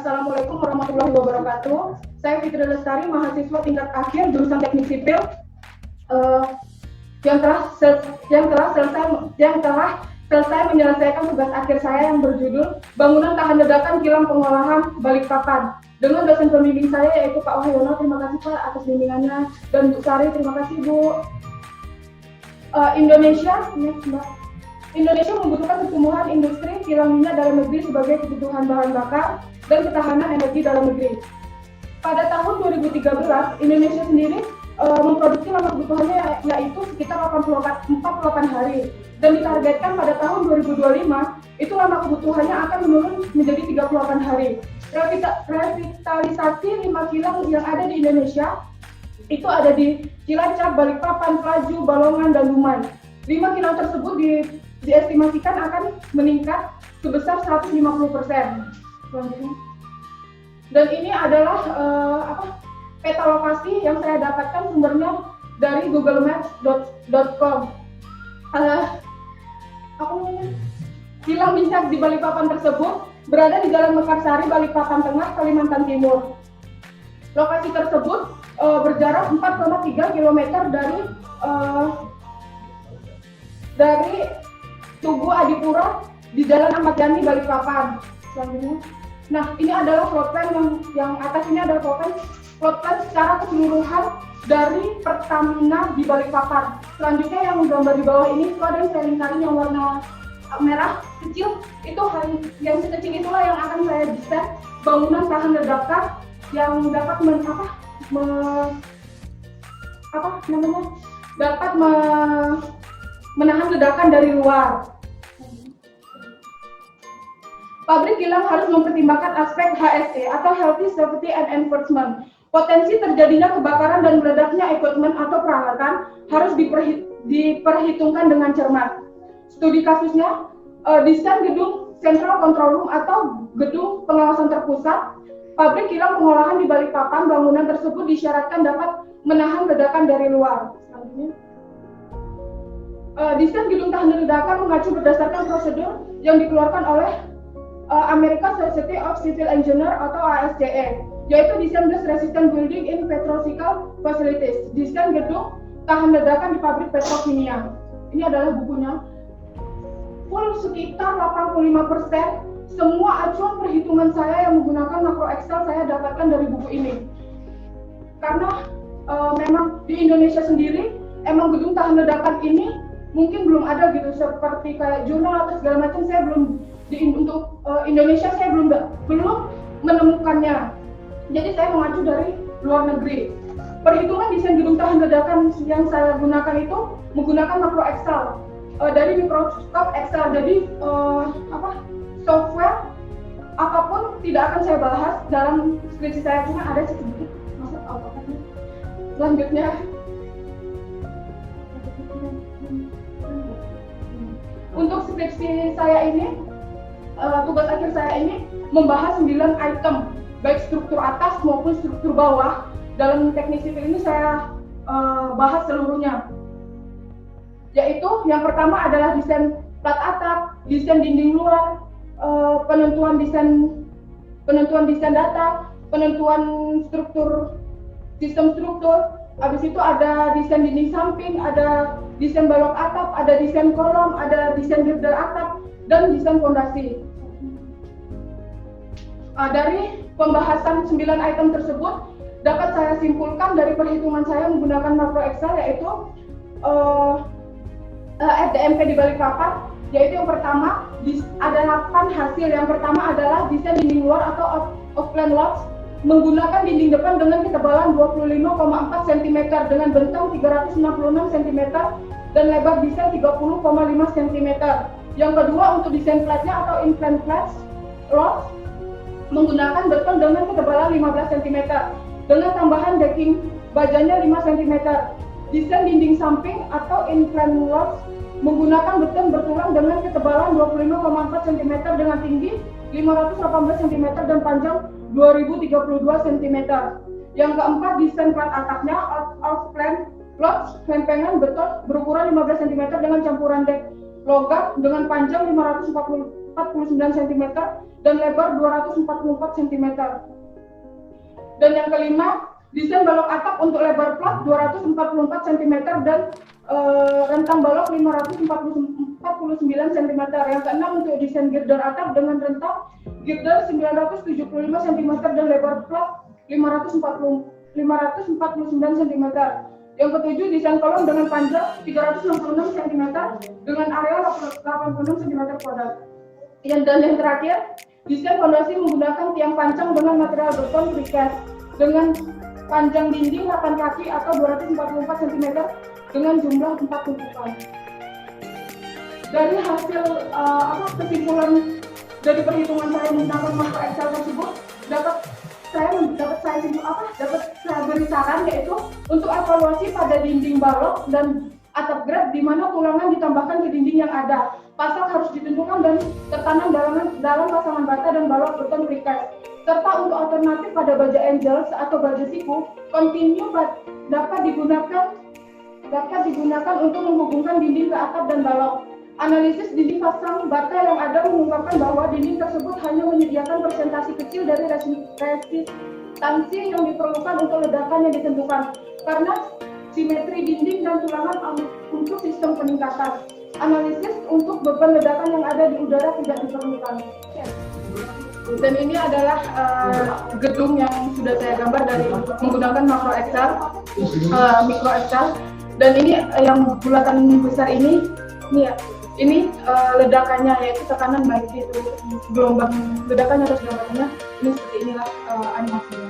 Assalamualaikum warahmatullahi wabarakatuh. Saya Fitri Lestari, mahasiswa tingkat akhir jurusan Teknik Sipil yang telah selesai menyelesaikan tugas akhir saya yang berjudul Bangunan Tahan Ledakan Kilang Pengolahan Balikpapan. Dengan dosen pembimbing saya yaitu Pak Wahyono, terima kasih Pak atas bimbingannya, dan Bu Sari, terima kasih Bu. Indonesia membutuhkan pertumbuhan industri kilang minyak dalam negeri sebagai kebutuhan bahan bakar dan ketahanan energi dalam negeri. Pada tahun 2013, Indonesia sendiri memproduksi lama kebutuhannya yaitu sekitar 48 hari, dan ditargetkan pada tahun 2025 itu lama kebutuhannya akan menurun menjadi 38 hari. Revitalisasi 5 kilang yang ada di Indonesia itu ada di Cilacap, Balikpapan, Pelaju, Balongan, dan Lumaj. 5 kilang tersebut diestimasikan akan meningkat sebesar 150%. Dan ini adalah peta lokasi yang saya dapatkan sumbernya dari googlemaps.com. Kilang minyak di Balikpapan tersebut berada di Jalan Mekarsari, Balikpapan Tengah, Kalimantan Timur. Lokasi tersebut berjarak 4,3 km dari Tugu Adipura di Jalan Ahmad Yani, Balikpapan. Selanjutnya, nah ini adalah plot plan yang atas ini adalah plot plan secara keseluruhan dari Pertamina di Balikpapan. Selanjutnya yang gambar di bawah ini itu ada yang saya lingkarin yang warna merah kecil, itu yang sekecil itulah yang akan saya desain bangunan tahan ledakan yang dapat menahan ledakan dari luar. Pabrik kilang harus mempertimbangkan aspek HSE atau Healthy Safety and Enforcement. Potensi terjadinya kebakaran dan meledaknya equipment atau peralatan harus diperhitungkan dengan cermat. Studi kasusnya, desain gedung Central Control Room atau gedung pengawasan terpusat pabrik kilang pengolahan di Balikpapan. Bangunan tersebut disyaratkan dapat menahan ledakan dari luar. Selanjutnya, desain gedung tahan ledakan mengacu berdasarkan prosedur yang dikeluarkan oleh American Society of Civil Engineers atau ASCE, yaitu Design Blast Resistant Building in Petrochemical Facilities, desain gedung tahan ledakan di pabrik petrokimia. Ini adalah bukunya. Full sekitar 85% semua acuan perhitungan saya yang menggunakan makro Excel saya dapatkan dari buku ini. Karena memang di Indonesia sendiri emang gedung tahan ledakan ini mungkin belum ada gitu, seperti kayak jurnal atau segala macam. Saya belum untuk Indonesia saya belum menemukannya. Jadi saya mengacu dari luar negeri. Perhitungan desain gedung tahan ledakan yang saya gunakan itu menggunakan makro Excel dari Microsoft Excel. Jadi software apapun tidak akan saya bahas dalam skripsi saya, cuma ada sedikit masuk AutoCAD. Selanjutnya, untuk skripsi saya ini, tugas akhir saya ini membahas 9 item, baik struktur atas maupun struktur bawah. Dalam teknik sipil ini saya bahas seluruhnya. Yaitu yang pertama adalah desain plat atap, desain dinding luar, penentuan desain data, penentuan sistem struktur. Habis itu ada desain dinding samping, ada desain balok atap, ada desain kolom, ada desain girder atap, dan desain fondasi. Dari pembahasan 9 item tersebut dapat saya simpulkan dari perhitungan saya menggunakan makro Excel, yaitu FDMP di Balikpapan, yaitu yang pertama ada 8 hasil. Yang pertama adalah desain dinding luar atau off-plan walls menggunakan dinding depan dengan ketebalan 25,4 cm dengan bentang 366 cm dan lebar desain 30,5 cm. Yang kedua untuk desain platnya atau in-plan flats lots menggunakan beton dengan ketebalan 15 cm dengan tambahan decking bajanya 5 cm. Desain dinding samping atau in-plan lots menggunakan beton bertulang dengan ketebalan 25,4 cm dengan tinggi 518 cm dan panjang 2032 cm. Yang keempat, desain plat atapnya out-plan lots lempengan beton berukuran 15 cm dengan campuran dek logam dengan panjang 548 cm dan lebar 244 cm. Dan yang kelima, desain balok atap untuk lebar plat 244 cm dan rentang balok 549 cm. Yang keenam, untuk desain girder atap dengan rentang girder 975 cm dan lebar plat 549 cm. Yang ketujuh, desain kolom dengan panjang 366 cm dengan area 86 cm kuadrat. Dan yang terakhir, desain fondasi menggunakan tiang pancang dengan material beton precast dengan panjang dinding 8 kaki atau 244 cm dengan jumlah 4 tumpukan. Dari hasil kesimpulan dari perhitungan saya menggunakan makro Excel tersebut, dapat saya beri saran, yaitu untuk evaluasi pada dinding balok dan atap grab di mana tulangan ditambahkan ke dinding yang ada. Pasang harus ditentukan dan tertanam dalam pasangan bata dan balok beton precast. Serta untuk alternatif pada baja angels atau baja siku, continue dapat digunakan untuk menghubungkan dinding ke atap dan balok. Analisis dinding pasang bata yang ada mengungkapkan bahwa dinding tersebut hanya menyediakan persentase kecil dari resistansi yang diperlukan untuk ledakan yang ditentukan karena simetri dinding dan tulangan untuk sistem peningkatan. Analisis untuk beban ledakan yang ada di udara tidak diperlukan. Dan ini adalah gedung yang sudah saya gambar dari menggunakan makro Excel, mikro Excel. Dan ini yang bulatan besar ini ya. Ini ledakannya, yaitu tekanan baik itu gelombang ledakannya atau gelombangnya. Ini seperti inilah animasinya.